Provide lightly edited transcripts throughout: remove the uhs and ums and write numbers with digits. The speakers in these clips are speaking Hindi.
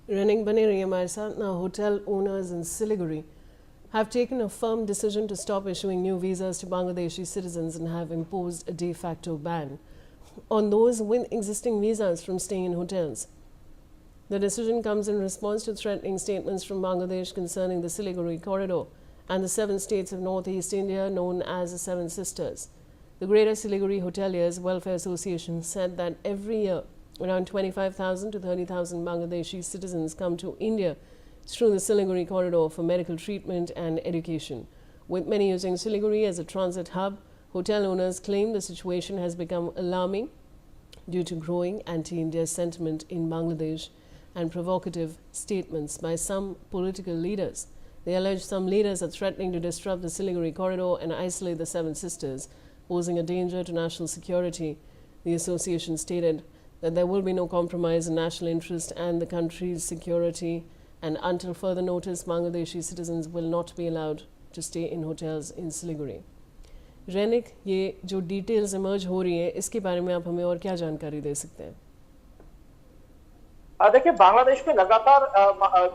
Running बने रही हमारे साथ. Now, hotel owners in Siliguri have taken a firm decision to stop issuing new visas to Bangladeshi citizens and have imposed a de facto ban on those with existing visas from staying in hotels. The decision comes in response to threatening statements from Bangladesh concerning the Siliguri corridor and the 7 states of northeast India known as the Seven Sisters. The Greater Siliguri Hoteliers Welfare Association said that every year around 25,000 to 30,000 Bangladeshi citizens come to India through the Siliguri corridor for medical treatment and education. With many using Siliguri as a transit hub, hotel owners claim the situation has become alarming due to growing anti-India sentiment in Bangladesh and provocative statements by some political leaders. They allege some leaders are threatening to disrupt the Siliguri corridor and isolate the Seven Sisters, posing a danger to national security. The association stated that there will be no compromise in national interest and the country's security, and until further notice, Bangladeshi citizens will not be allowed to stay in hotels in Siliguri. रैनिक, ये जो डिटेल्स इमर्ज हो रही है, इसके बारे में आप हमें और क्या जानकारी दे सकते हैं? देखिए, बांग्लादेश में लगातार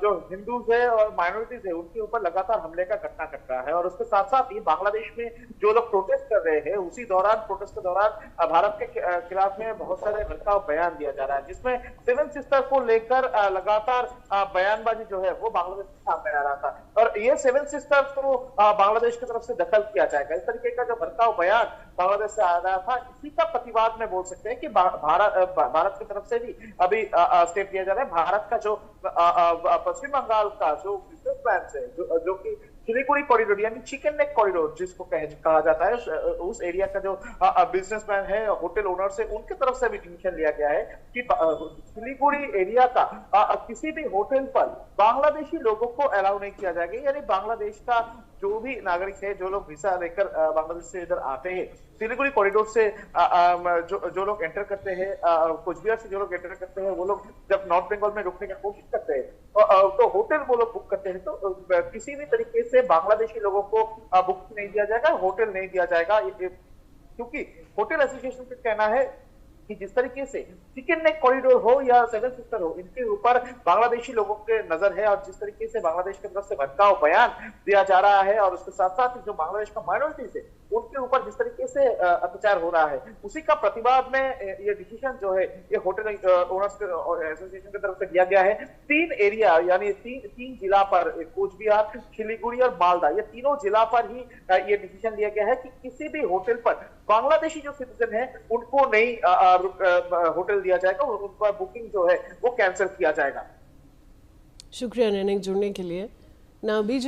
जो हिंदूज है और माइनॉरिटीज है उनके ऊपर लगातार हमले का घटना घट रहा है और उसके साथ साथ ही बांग्लादेश में जो लोग प्रोटेस्ट कर रहे हैं उसी दौरान प्रोटेस्ट के दौरान भारत के खिलाफ में बहुत सारे भड़काऊ बयान दिया जा रहा है, जिसमें सेवन सिस्टर को लेकर लगातार बयानबाजी जो है वो बांग्लादेश के सामने आ रहा था और ये सेवन सिस्टर्स को बांग्लादेश की तरफ से दखल किया जाएगा, इस तरीके का जो भड़काऊ बयान बांग्लादेश से आ रहा था, इसी का प्रतिवाद में बोल सकते हैं कि भारत की तरफ से भी अभी स्टेप किया जा रहा है। भारत का जो पश्चिम बंगाल का जो बिजनेस प्लान है जो कि सिलीगुड़ी कॉरिडोर यानी चिकन नेक कॉरिडोर जिसको कहा जाता है, उस एरिया का जो बिजनेस प्लान है होटल ओनर से उनके तरफ से भी डिसीजन लिया गया है कि सिलीगुड़ी एरिया का किसी भी होटल पर बांग्लादेशी लोगों को अलाउ नहीं किया जाएगा, यानी बांग्लादेश का जो भी नागरिक है, जो लोग वीसा लेकर बांग्लादेश से इधर आते हैं, सिलीगुड़ी कॉरिडोर से जो लोग एंटर करते हैं, कुचबिहार से जो लोग एंटर करते हैं, वो लोग जब नॉर्थ बंगाल में रुकने की कोशिश करते हैं तो होटल वो लोग बुक करते हैं, तो किसी भी तरीके से बांग्लादेशी लोगों को बुक नहीं दिया जाएगा, होटल नहीं दिया जाएगा, क्योंकि होटल एसोसिएशन का कहना है कि जिस तरीके से चिकन नेक कॉरिडोर हो या सेवन सिस्टर हो, इनके ऊपर बांग्लादेशी लोगों के नजर है और जिस तरीके से बांग्लादेश की तरफ से भड़काऊ बयान दिया जा रहा है और उसके साथ साथ जो बांग्लादेश का माइनॉरिटीज है उनके ऊपर जिस तरीके से अत्याचार हो रहा है, उसी का प्रतिवाद में ये डिसीजन जो है ये होटल ओनर्स एसोसिएशन की तरफ से लिया गया है। 3 एरिया यानी तीन जिला पर, कोचबिहार, सिलीगुड़ी और मालदा, ये तीनों जिला पर ही ये डिसीजन लिया गया है कि किसी भी होटल पर बांग्लादेशी जो सिटीजन है उनको नहीं होटल दिया जाएगा और उन पर बुकिंग जो है वो कैंसिल किया जाएगा। शुक्रिया रैनिक जुड़ने के लिए। ना